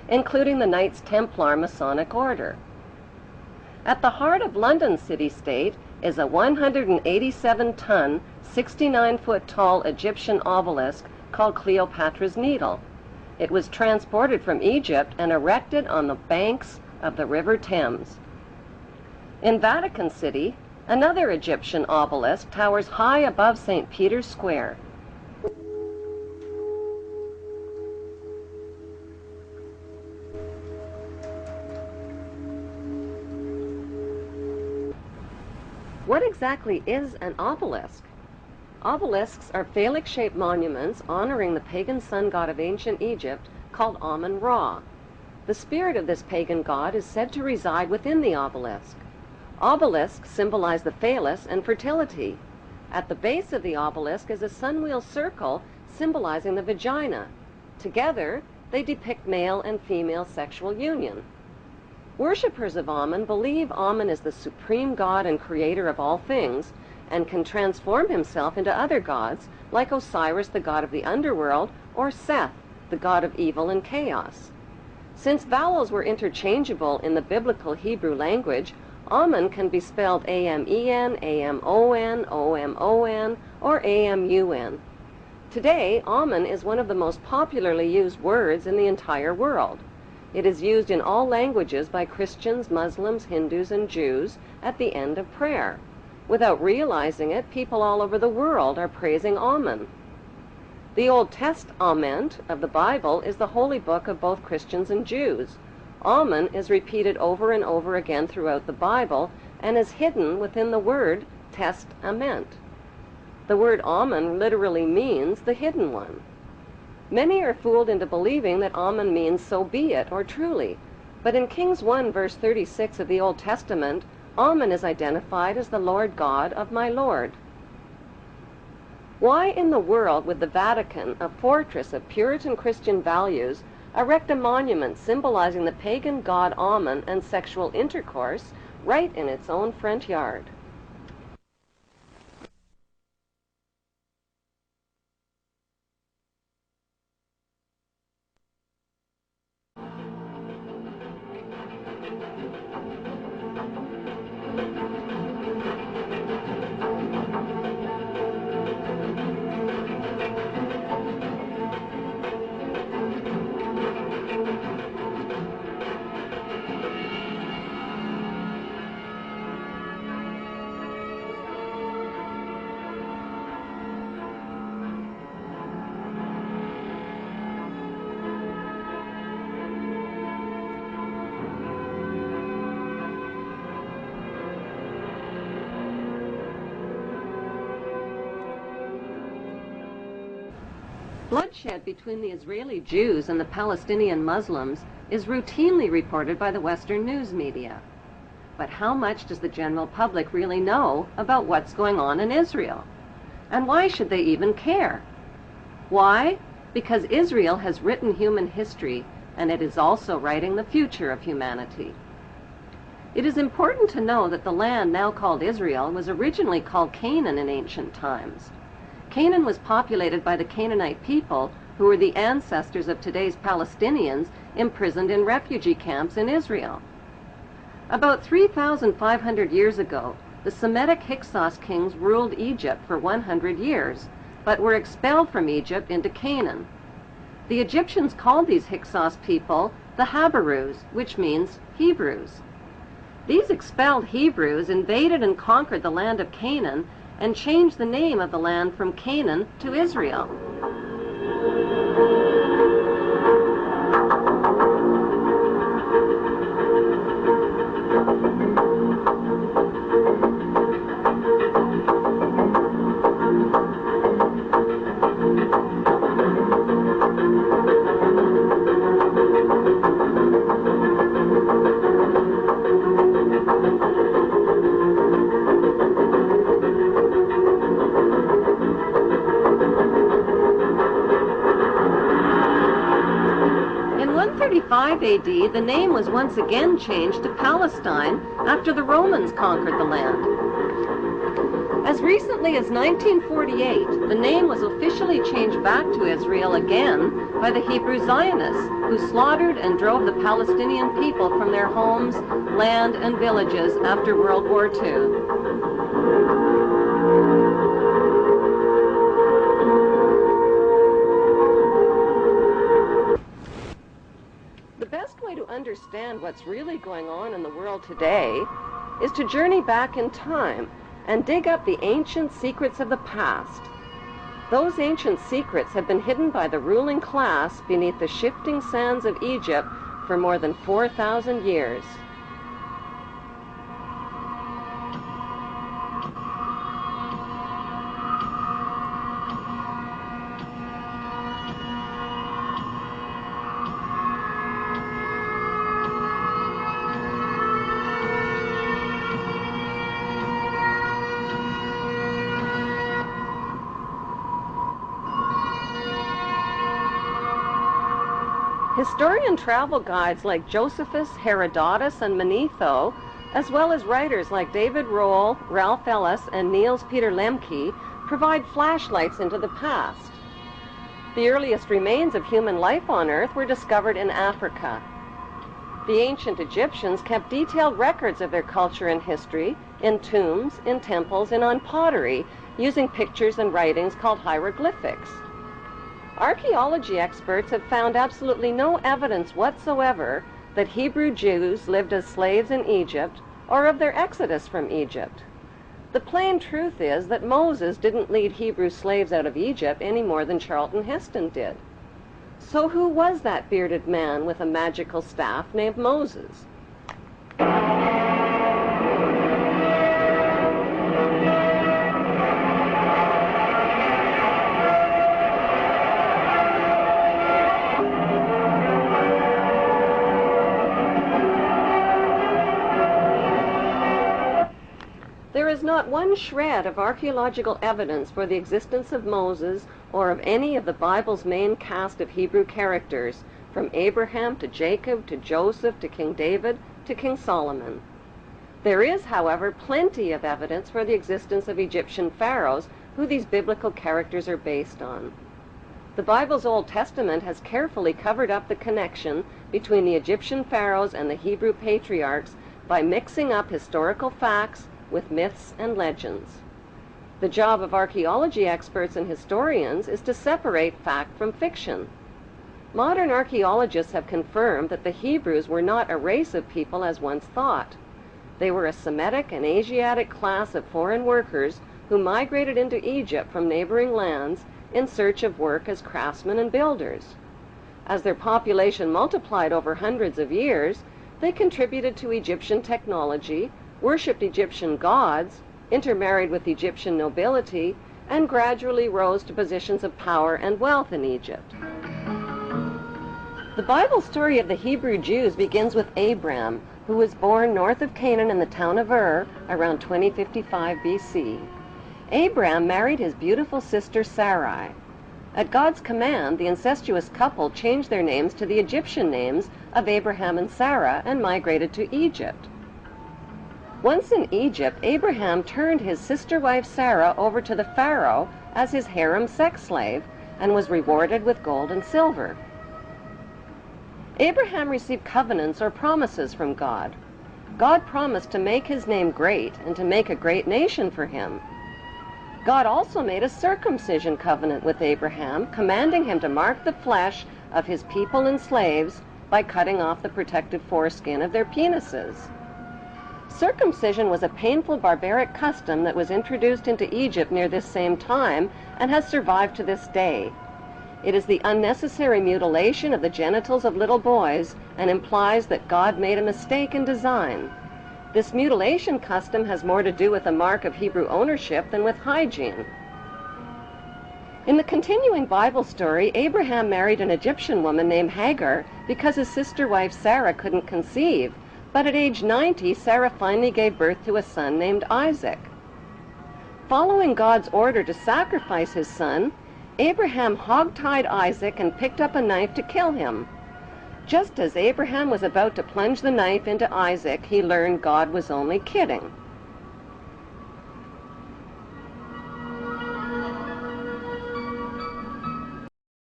including the Knights Templar Masonic Order. At the heart of London city-state is a 187-ton, 69-foot-tall Egyptian obelisk called Cleopatra's Needle. It was transported from Egypt and erected on the banks of the River Thames. In Vatican City, another Egyptian obelisk towers high above St. Peter's Square. What exactly is an obelisk? Obelisks are phallic-shaped monuments honoring the pagan sun god of ancient Egypt called Amun-Ra. The spirit of this pagan god is said to reside within the obelisk. Obelisks symbolize the phallus and fertility. At the base of the obelisk is a sunwheel circle symbolizing the vagina. Together, they depict male and female sexual union. Worshippers of Amun believe Amun is the supreme god and creator of all things, and can transform himself into other gods, like Osiris, the god of the underworld, or Seth, the god of evil and chaos. Since vowels were interchangeable in the biblical Hebrew language, Amun can be spelled A-M-E-N, A-M-O-N, O-M-O-N, or A-M-U-N. Today, Amun is one of the most popularly used words in the entire world. It is used in all languages by Christians, Muslims, Hindus, and Jews at the end of prayer. Without realizing it, people all over the world are praising Amun. The Old Testament of the Bible is the holy book of both Christians and Jews. Amun is repeated over and over again throughout the Bible and is hidden within the word testament. The word Amun literally means the hidden one. Many are fooled into believing that Amun means so be it or truly, but in Kings 1 verse 36 of the Old Testament, Amun is identified as the Lord God of my Lord. Why in the world would the Vatican, a fortress of Puritan Christian values, erect a monument symbolizing the pagan god Amun and sexual intercourse right in its own front yard? Bloodshed between the Israeli Jews and the Palestinian Muslims is routinely reported by the Western news media. But how much does the general public really know about what's going on in Israel? And why should they even care? Why? Because Israel has written human history, and it is also writing the future of humanity. It is important to know that the land now called Israel was originally called Canaan in ancient times. Canaan was populated by the Canaanite people, who were the ancestors of today's Palestinians imprisoned in refugee camps in Israel. About 3,500 years ago, the Semitic Hyksos kings ruled Egypt for 100 years, but were expelled from Egypt into Canaan. The Egyptians called these Hyksos people the Habarus, which means Hebrews. These expelled Hebrews invaded and conquered the land of Canaan and changed the name of the land from Canaan to Israel. AD, the name was once again changed to Palestine after the Romans conquered the land. As recently as 1948, the name was officially changed back to Israel again by the Hebrew Zionists, who slaughtered and drove the Palestinian people from their homes, land, and villages after World War II. The best way to understand what's really going on in the world today is to journey back in time and dig up the ancient secrets of the past. Those ancient secrets have been hidden by the ruling class beneath the shifting sands of Egypt for more than 4,000 years. Historian travel guides like Josephus, Herodotus, and Manetho, as well as writers like David Rohl, Ralph Ellis, and Niels Peter Lemke, provide flashlights into the past. The earliest remains of human life on Earth were discovered in Africa. The ancient Egyptians kept detailed records of their culture and history in tombs, in temples, and on pottery, using pictures and writings called hieroglyphics. Archaeology experts have found absolutely no evidence whatsoever that Hebrew Jews lived as slaves in Egypt or of their exodus from Egypt. The plain truth is that Moses didn't lead Hebrew slaves out of Egypt any more than Charlton Heston did. So who was that bearded man with a magical staff named Moses? There is not one shred of archaeological evidence for the existence of Moses or of any of the Bible's main cast of Hebrew characters, from Abraham to Jacob to Joseph to King David to King Solomon. There is, however, plenty of evidence for the existence of Egyptian pharaohs who these biblical characters are based on. The Bible's Old Testament has carefully covered up the connection between the Egyptian pharaohs and the Hebrew patriarchs by mixing up historical facts with myths and legends. The job of archaeology experts and historians is to separate fact from fiction. Modern archaeologists have confirmed that the Hebrews were not a race of people as once thought. They were a Semitic and Asiatic class of foreign workers who migrated into Egypt from neighboring lands in search of work as craftsmen and builders. As their population multiplied over hundreds of years, they contributed to Egyptian technology, worshipped Egyptian gods, intermarried with Egyptian nobility, and gradually rose to positions of power and wealth in Egypt. The Bible story of the Hebrew Jews begins with Abram, who was born north of Canaan in the town of Ur around 2055 BC. Abram married his beautiful sister Sarai. At God's command, the incestuous couple changed their names to the Egyptian names of Abraham and Sarah and migrated to Egypt. Once in Egypt, Abraham turned his sister wife Sarah over to the Pharaoh as his harem sex slave and was rewarded with gold and silver. Abraham received covenants or promises from God. God promised to make his name great and to make a great nation for him. God also made a circumcision covenant with Abraham, commanding him to mark the flesh of his people and slaves by cutting off the protective foreskin of their penises. Circumcision was a painful barbaric custom that was introduced into Egypt near this same time and has survived to this day. It is the unnecessary mutilation of the genitals of little boys and implies that God made a mistake in design. This mutilation custom has more to do with a mark of Hebrew ownership than with hygiene. In the continuing Bible story, Abraham married an Egyptian woman named Hagar because his sister wife Sarah couldn't conceive. But at age 90, Sarah finally gave birth to a son named Isaac. Following God's order to sacrifice his son, Abraham hog-tied Isaac and picked up a knife to kill him. Just as Abraham was about to plunge the knife into Isaac, he learned God was only kidding.